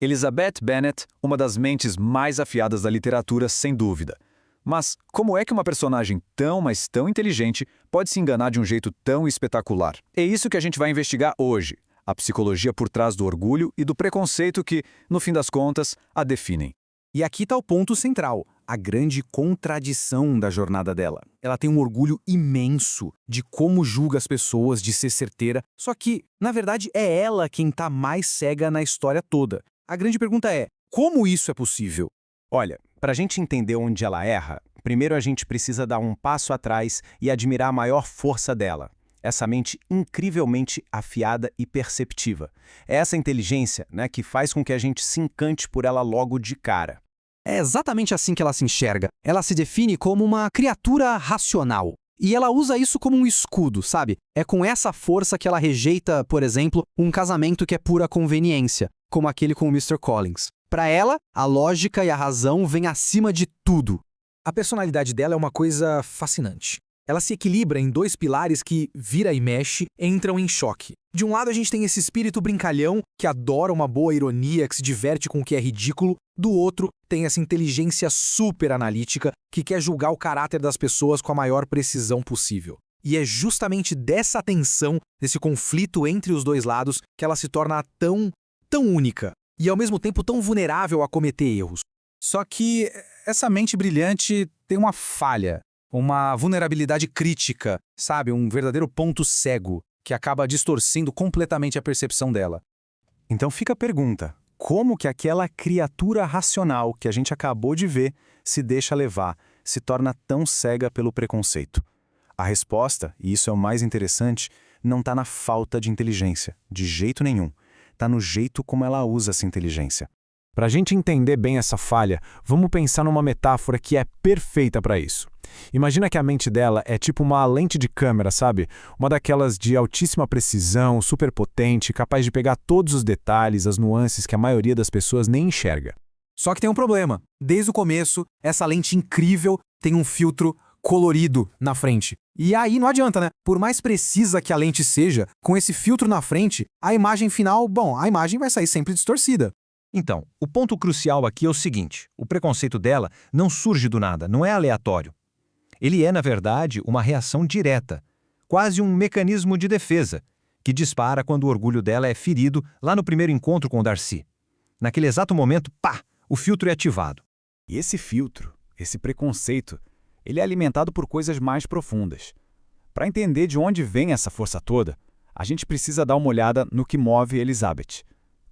Elizabeth Bennet, uma das mentes mais afiadas da literatura, sem dúvida. Mas como é que uma personagem tão, mas tão inteligente pode se enganar de um jeito tão espetacular? É isso que a gente vai investigar hoje. A psicologia por trás do orgulho e do preconceito que, no fim das contas, a definem. E aqui está o ponto central, a grande contradição da jornada dela. Ela tem um orgulho imenso de como julga as pessoas, de ser certeira, só que, na verdade, é ela quem está mais cega na história toda. A grande pergunta é, como isso é possível? Olha, para a gente entender onde ela erra, primeiro a gente precisa dar um passo atrás e admirar a maior força dela. Essa mente incrivelmente afiada e perceptiva. É essa inteligência, né, que faz com que a gente se encante por ela logo de cara. É exatamente assim que ela se enxerga. Ela se define como uma criatura racional. E ela usa isso como um escudo, sabe? É com essa força que ela rejeita, por exemplo, um casamento que é pura conveniência, como aquele com o Mr. Collins. Para ela, a lógica e a razão vêm acima de tudo. A personalidade dela é uma coisa fascinante. Ela se equilibra em dois pilares que, vira e mexe, entram em choque. De um lado a gente tem esse espírito brincalhão, que adora uma boa ironia, que se diverte com o que é ridículo. Do outro, tem essa inteligência super analítica, que quer julgar o caráter das pessoas com a maior precisão possível. E é justamente dessa tensão, desse conflito entre os dois lados, que ela se torna tão única. E ao mesmo tempo tão vulnerável a cometer erros. Só que essa mente brilhante tem uma falha. Uma vulnerabilidade crítica, sabe? Um verdadeiro ponto cego que acaba distorcendo completamente a percepção dela. Então fica a pergunta, como que aquela criatura racional que a gente acabou de ver se deixa levar, se torna tão cega pelo preconceito? A resposta, e isso é o mais interessante, não está na falta de inteligência, de jeito nenhum. Está no jeito como ela usa essa inteligência. Para a gente entender bem essa falha, vamos pensar numa metáfora que é perfeita para isso. Imagina que a mente dela é tipo uma lente de câmera, sabe? Uma daquelas de altíssima precisão, super potente, capaz de pegar todos os detalhes, as nuances que a maioria das pessoas nem enxerga. Só que tem um problema. Desde o começo, essa lente incrível tem um filtro colorido na frente. E aí não adianta, né? Por mais precisa que a lente seja, com esse filtro na frente, a imagem final, a imagem vai sair sempre distorcida. Então, o ponto crucial aqui é o seguinte, o preconceito dela não surge do nada, não é aleatório. Ele é, na verdade, uma reação direta, quase um mecanismo de defesa, que dispara quando o orgulho dela é ferido lá no primeiro encontro com o Darcy. Naquele exato momento, pá, o filtro é ativado. E esse filtro, esse preconceito, ele é alimentado por coisas mais profundas. Para entender de onde vem essa força toda, a gente precisa dar uma olhada no que move Elizabeth.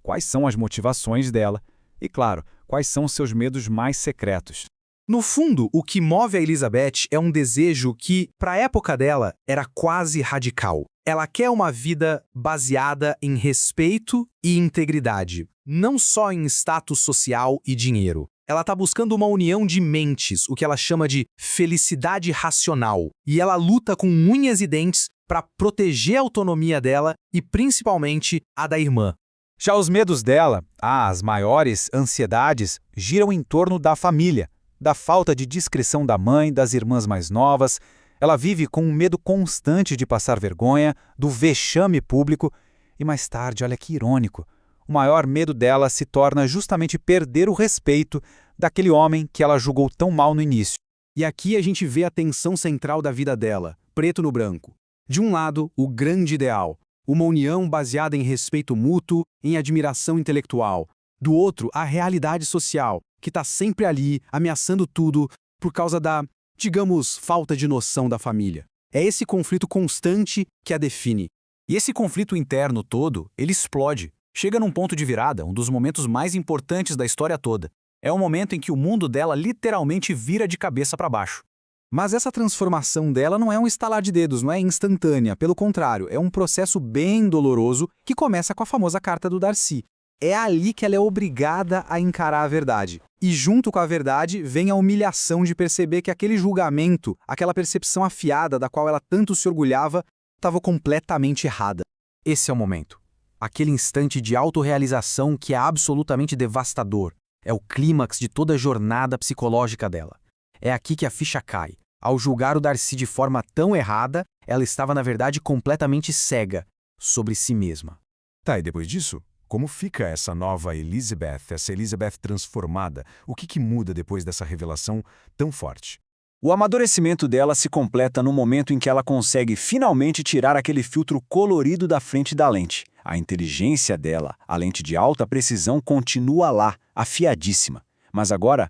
Quais são as motivações dela e, claro, quais são os seus medos mais secretos. No fundo, o que move a Elizabeth é um desejo que, para a época dela, era quase radical. Ela quer uma vida baseada em respeito e integridade, não só em status social e dinheiro. Ela está buscando uma união de mentes, o que ela chama de felicidade racional. E ela luta com unhas e dentes para proteger a autonomia dela e, principalmente, a da irmã. Já os medos dela, as maiores ansiedades, giram em torno da família, da falta de discrição da mãe, das irmãs mais novas. Ela vive com um medo constante de passar vergonha, do vexame público. E mais tarde, olha que irônico, o maior medo dela se torna justamente perder o respeito daquele homem que ela julgou tão mal no início. E aqui a gente vê a tensão central da vida dela, preto no branco. De um lado, o grande ideal, uma união baseada em respeito mútuo, em admiração intelectual. Do outro, a realidade social, que está sempre ali, ameaçando tudo, por causa da, digamos, falta de noção da família. É esse conflito constante que a define. E esse conflito interno todo, ele explode. Chega num ponto de virada, um dos momentos mais importantes da história toda. É o momento em que o mundo dela literalmente vira de cabeça para baixo. Mas essa transformação dela não é um estalar de dedos, não é instantânea. Pelo contrário, é um processo bem doloroso que começa com a famosa carta do Darcy. É ali que ela é obrigada a encarar a verdade. E junto com a verdade vem a humilhação de perceber que aquele julgamento, aquela percepção afiada da qual ela tanto se orgulhava, estava completamente errada. Esse é o momento. Aquele instante de autorrealização que é absolutamente devastador. É o clímax de toda a jornada psicológica dela. É aqui que a ficha cai. Ao julgar o Darcy de forma tão errada, ela estava, na verdade, completamente cega sobre si mesma. Tá, e depois disso, Como fica essa nova Elizabeth, essa Elizabeth transformada? O que muda depois dessa revelação tão forte? O amadurecimento dela se completa no momento em que ela consegue finalmente tirar aquele filtro colorido da frente da lente. A inteligência dela, a lente de alta precisão, continua lá, afiadíssima. Mas agora,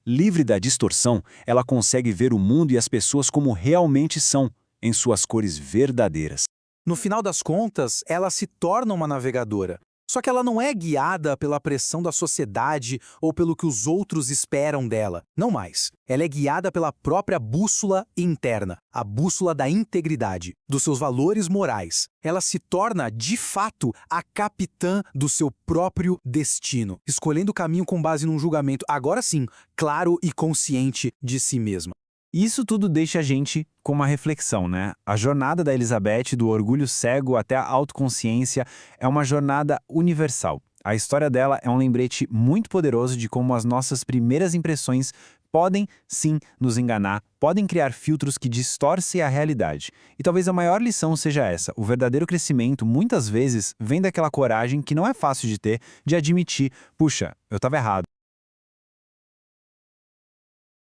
livre da distorção, ela consegue ver o mundo e as pessoas como realmente são, em suas cores verdadeiras. No final das contas, ela se torna uma navegadora. Só que ela não é guiada pela pressão da sociedade ou pelo que os outros esperam dela. Não mais. Ela é guiada pela própria bússola interna, a bússola da integridade, dos seus valores morais. Ela se torna, de fato, a capitã do seu próprio destino, escolhendo o caminho com base num julgamento, agora sim, claro e consciente de si mesma. Isso tudo deixa a gente com uma reflexão, né? A jornada da Elizabeth, do orgulho cego até a autoconsciência, é uma jornada universal. A história dela é um lembrete muito poderoso de como as nossas primeiras impressões podem, sim, nos enganar, podem criar filtros que distorcem a realidade. E talvez a maior lição seja essa: o verdadeiro crescimento, muitas vezes, vem daquela coragem que não é fácil de ter, de admitir, puxa, eu estava errado.